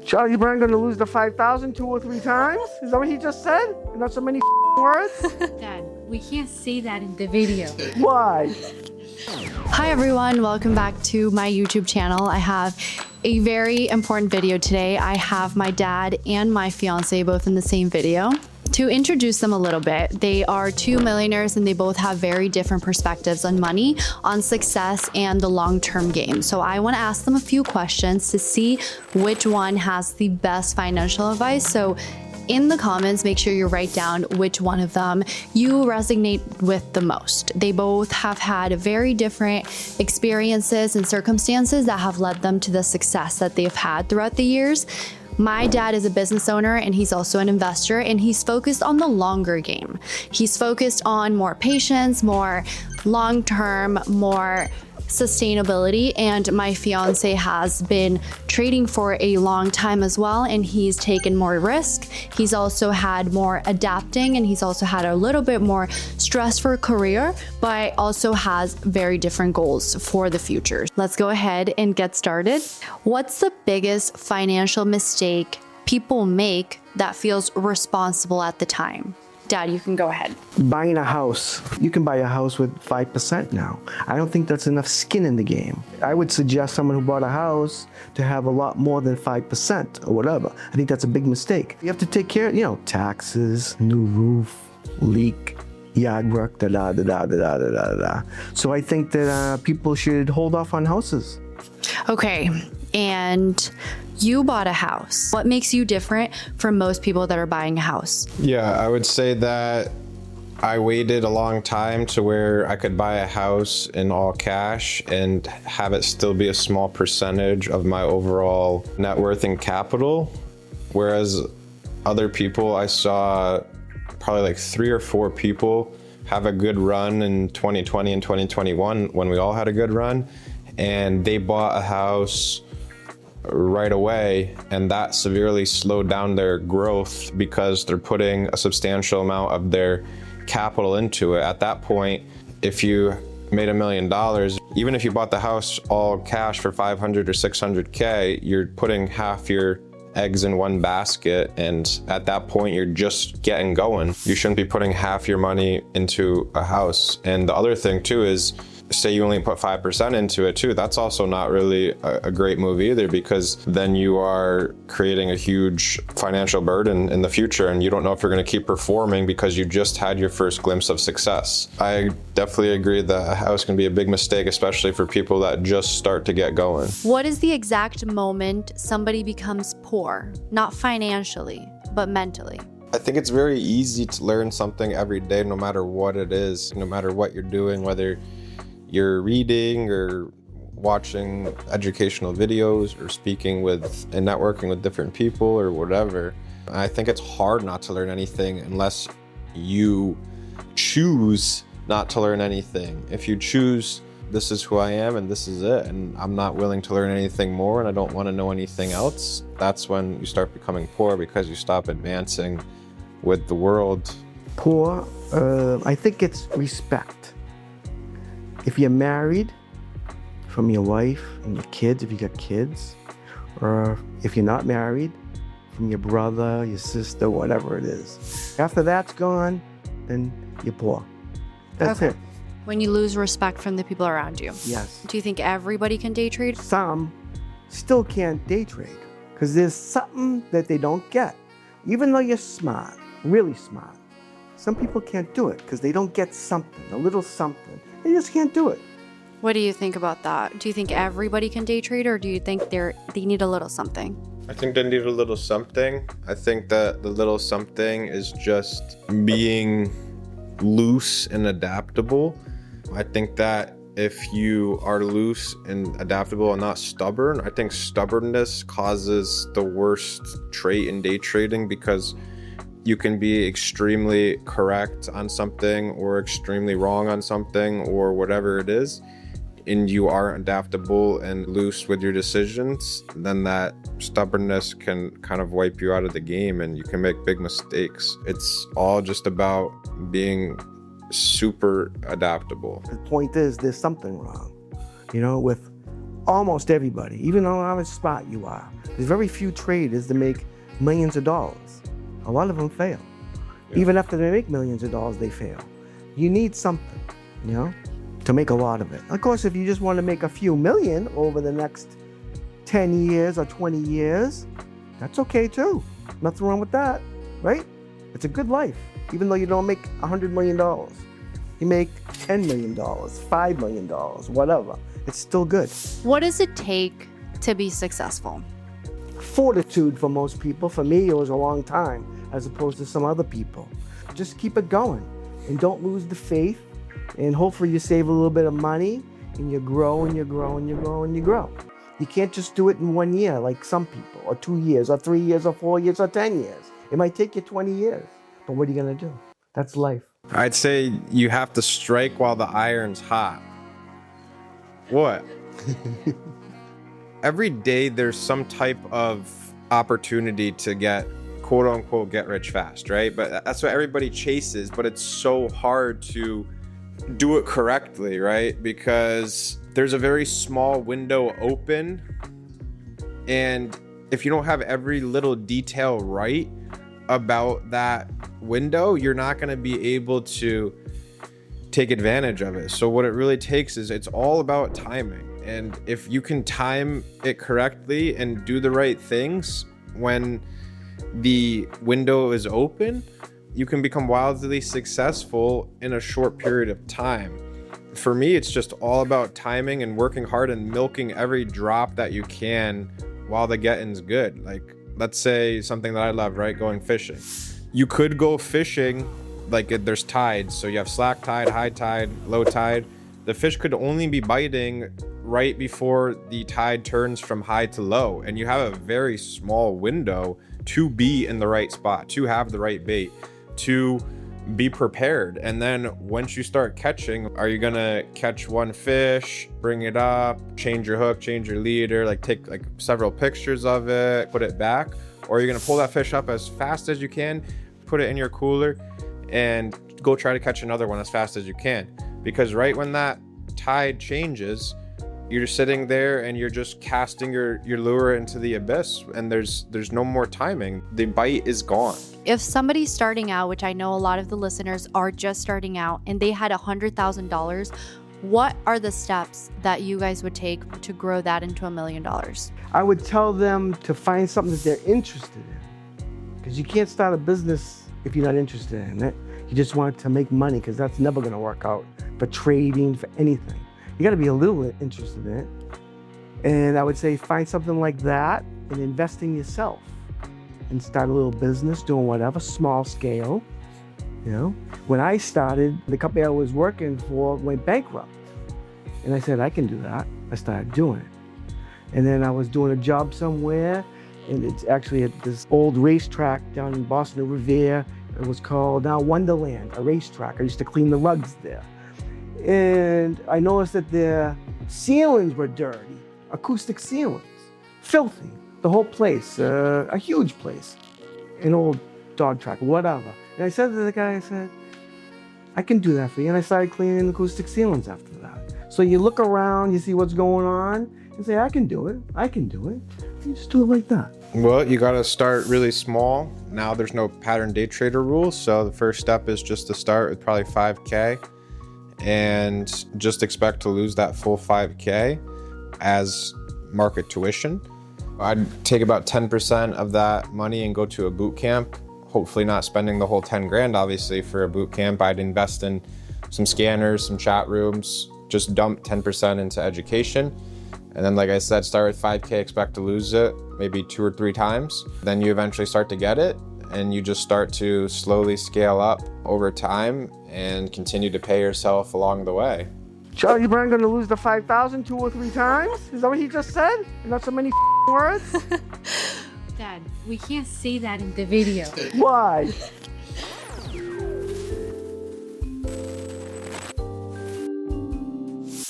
Charlie Brown gonna lose the 5,000 2 or 3 times? Is that what he just said? Not so many words? Dad, we can't say that in the video. Why? Hi everyone, welcome back to my YouTube channel. I have a very important video today. I have my dad and my fiance both in the same video. To introduce them a little bit, they are two millionaires and they both have very different perspectives on money, on success, and the long-term game. So I want to ask them a few questions to see which one has the best financial advice. So in the comments, make sure you write down which one of them you resonate with the most. They both have had very different experiences and circumstances that have led them to the success that they've had throughout the years. My dad is a business owner and he's also an investor, and he's focused on the longer game. He's focused on more patience, more long-term, more sustainability, and my fiance has been trading for a long time as well, and he's taken more risk. He's also had more adapting, and he's also had a little bit more stressful career, but also has very different goals for the future. Let's go ahead and get started. What's the biggest financial mistake people make that feels responsible at the time? Dad, you can go ahead. Buying a house. You can buy a house with 5% now. I don't think that's enough skin in the game. I would suggest someone who bought a house to have a lot more than 5% or whatever. I think that's a big mistake. You have to take care of, taxes, new roof, leak, yard work, da-da-da-da-da-da-da-da. So I think that people should hold off on houses. Okay, and you bought a house. What makes you different from most people that are buying a house? Yeah, I would say that I waited a long time to where I could buy a house in all cash and have it still be a small percentage of my overall net worth and capital. Whereas other people, I saw probably like 3 or 4 people have a good run in 2020 and 2021 when we all had a good run, and they bought a house right away, and that severely slowed down their growth because they're putting a substantial amount of their capital into it. At that point, if you made $1 million, even if you bought the house all cash for 500 or 600K, you're putting half your eggs in one basket, and at that point you're just getting going. You shouldn't be putting half your money into a house. And the other thing too is, say you only put 5% into it too, that's also not really a great move either, because then you are creating a huge financial burden in the future, and you don't know if you're going to keep performing because you just had your first glimpse of success. I definitely agree that a house can be a big mistake, especially for people that just start to get going. What is the exact moment somebody becomes poor? Not financially, but mentally. I think it's very easy to learn something every day, no matter what it is, no matter what you're doing, whether you're reading or watching educational videos or speaking with and networking with different people or whatever. I think it's hard not to learn anything unless you choose not to learn anything. If you choose, this is who I am and this is it, and I'm not willing to learn anything more and I don't want to know anything else, that's when you start becoming poor, because you stop advancing with the world. Poor, I think it's respect. If you're married, from your wife and your kids, if you got kids, or if you're not married, from your brother, your sister, whatever it is. After that's gone, then you're poor. That's it. When you lose respect from the people around you. Yes. Do you think everybody can day trade? Some still can't day trade because there's something that they don't get. Even though you're smart, really smart, some people can't do it because they don't get something, a little something. They just can't do it. What do you think about that? Do you think everybody can day trade, or do you think they need a little something? I think they need a little something. I think that the little something is just being loose and adaptable. I think that if you are loose and adaptable and not stubborn, I think stubbornness causes the worst trait in day trading, because you can be extremely correct on something or extremely wrong on something or whatever it is, and you aren't adaptable and loose with your decisions, then that stubbornness can kind of wipe you out of the game and you can make big mistakes. It's all just about being super adaptable. The point is, there's something wrong, with almost everybody, even on how smart you are, there's very few traders that make millions of dollars. A lot of them fail. Yeah. Even after they make millions of dollars, they fail. You need something, you know, to make a lot of it. Of course, if you just want to make a few million over the next 10 years or 20 years, that's okay too. Nothing wrong with that, right? It's a good life, even though you don't make $100 million. You make $10 million, $5 million, whatever. It's still good. What does it take to be successful? Fortitude for most people. For me, it was a long time, as opposed to some other people. Just keep it going and don't lose the faith. And hopefully you save a little bit of money and you grow and you grow and you grow and you grow. You can't just do it in 1 year like some people, or 2 years, or 3 years, or 4 years, or 10 years. It might take you 20 years, but what are you gonna do? That's life. I'd say you have to strike while the iron's hot. What? Every day there's some type of opportunity to get, quote unquote, get rich fast, right? But that's what everybody chases, but it's so hard to do it correctly, right? Because there's a very small window open, and if you don't have every little detail right about that window, you're not going to be able to take advantage of it. So what it really takes is, it's all about timing. And if you can time it correctly and do the right things when the window is open, you can become wildly successful in a short period of time. For me, it's just all about timing and working hard and milking every drop that you can while the getting's good. Like, let's say something that I love, right? Going fishing. You could go fishing, like there's tides. So you have slack tide, high tide, low tide. The fish could only be biting right before the tide turns from high to low. And you have a very small window to be in the right spot, to have the right bait, to be prepared. And then once you start catching, are you gonna catch one fish, bring it up, change your hook, change your leader, like take like several pictures of it, put it back? Or are you gonna pull that fish up as fast as you can, put it in your cooler, and go try to catch another one as fast as you can? Because right when that tide changes, you're sitting there and you're just casting your lure into the abyss, and there's no more timing. The bite is gone. If somebody's starting out, which I know a lot of the listeners are just starting out, and they had $100,000, what are the steps that you guys would take to grow that into $1 million? I would tell them to find something that they're interested in, because you can't start a business if you're not interested in it. You just want to make money, because that's never going to work out for trading, for anything. You got to be a little bit interested in it. And I would say find something like that and invest in yourself and start a little business doing whatever, small scale. You know, when I started, the company I was working for went bankrupt. And I said, I can do that. I started doing it. And then I was doing a job somewhere, and it's actually at this old racetrack down in Boston Revere. It was called now Wonderland, a racetrack. I used to clean the rugs there. And I noticed that their ceilings were dirty, acoustic ceilings, filthy, the whole place, a huge place, an old dog track, whatever. And I said to the guy, I said, I can do that for you. And I started cleaning acoustic ceilings after that. So you look around, you see what's going on, and say, I can do it, I can do it. You just do it like that. Well, you got to start really small. Now there's no pattern day trader rules. So the first step is just to start with probably 5K. And just expect to lose that full 5K as market tuition. I'd take about 10% of that money and go to a boot camp. Hopefully not spending the whole 10 grand, obviously, for a boot camp. I'd invest in some scanners, some chat rooms, just dump 10% into education. And then, like I said, start with 5K, expect to lose it maybe 2 or 3 times. Then you eventually start to get it, and you just start to slowly scale up over time and continue to pay yourself along the way. Charlie Brown gonna lose the 5,000 2 or 3 times? Is that what he just said? Not so many words? Dad, we can't say that in the video. Why?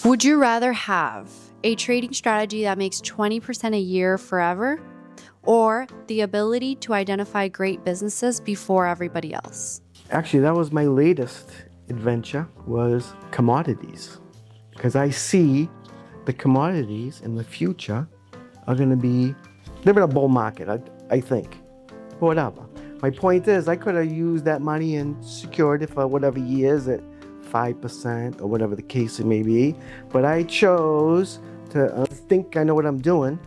Would you rather have a trading strategy that makes 20% a year forever, or the ability to identify great businesses before everybody else? Actually, that was my latest adventure, was commodities. Because I see the commodities in the future are going to be, they're in a bull market, I think. Whatever. My point is, I could have used that money and secured it for whatever years at 5% or whatever the case it may be. But I chose to think I know what I'm doing.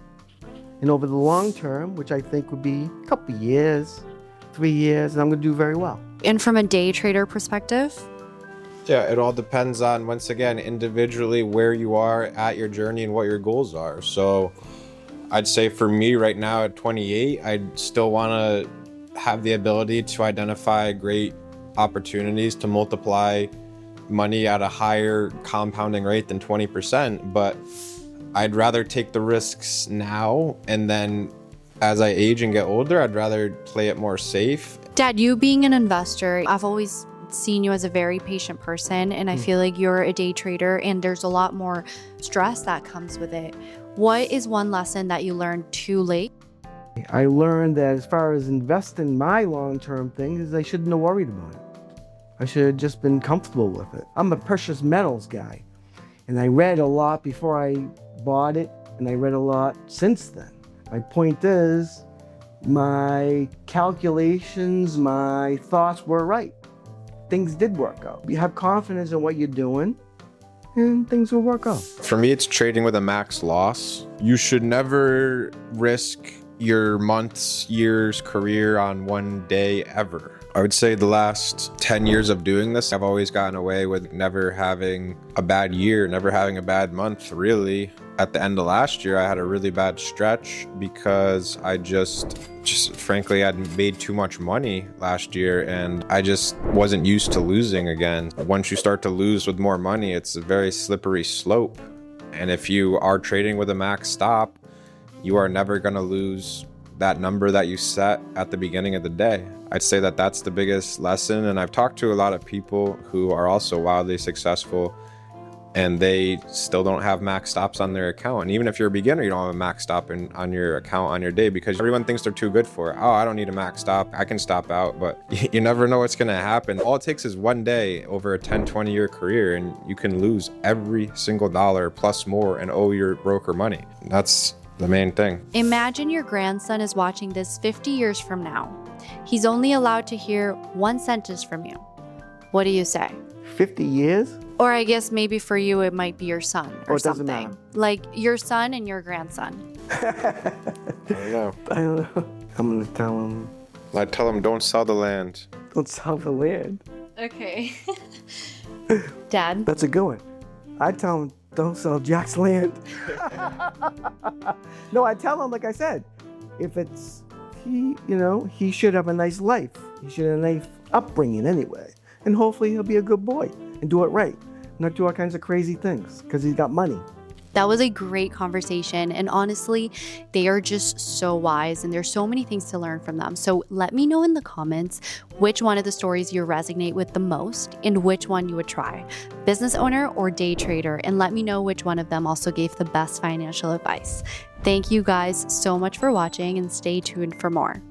And over the long term, which I think would be a couple years, 3 years, and I'm going to do very well. And from a day trader perspective? Yeah, it all depends on, once again, individually where you are at your journey and what your goals are. So I'd say for me right now at 28, I still want to have the ability to identify great opportunities to multiply money at a higher compounding rate than 20%. But I'd rather take the risks now, and then as I age and get older, I'd rather play it more safe. Dad, you being an investor, I've always seen you as a very patient person, and I feel like you're a day trader and there's a lot more stress that comes with it. What is one lesson that you learned too late? I learned that as far as investing my long-term things, I shouldn't have worried about it. I should have just been comfortable with it. I'm a precious metals guy, and I read a lot before I bought it, and I read a lot since then. My point is, my calculations, my thoughts were right. Things did work out. You have confidence in what you're doing, and things will work out. For me, it's trading with a max loss. You should never risk your months, years, career on one day ever. I would say the last 10 years of doing this, I've always gotten away with never having a bad year, never having a bad month, really. At the end of last year, I had a really bad stretch because I just frankly had made too much money last year, and I just wasn't used to losing again. Once you start to lose with more money, it's a very slippery slope. And if you are trading with a max stop, you are never going to lose that number that you set at the beginning of the day. I'd say that that's the biggest lesson. And I've talked to a lot of people who are also wildly successful, and they still don't have max stops on their account. And even if you're a beginner, you don't have a max stop on your account on your day, because everyone thinks they're too good for it. Oh, I don't need a max stop, I can stop out. But you never know what's going to happen. All it takes is one day over a 10, 20 year career, and you can lose every single dollar plus more and owe your broker money. That's the main thing. Imagine your grandson is watching this 50 years from now. He's only allowed to hear one sentence from you. What do you say? 50 years? Or I guess maybe for you, it might be your son or it doesn't something. matter. Like your son and your grandson. I don't know. I don't know. I'm going to tell him, I tell them, don't sell the land. don't sell the land. Okay. Dad? That's a good one. I tell him, don't sell Jack's land. No, I tell him, like I said, if it's, he should have a nice life. He should have a nice upbringing anyway. And hopefully he'll be a good boy and do it right. Not do all kinds of crazy things because he's got money. That was a great conversation. And honestly, they are just so wise and there's so many things to learn from them. So let me know in the comments which one of the stories you resonate with the most and which one you would try, business owner or day trader. And let me know which one of them also gave the best financial advice. Thank you guys so much for watching, and stay tuned for more.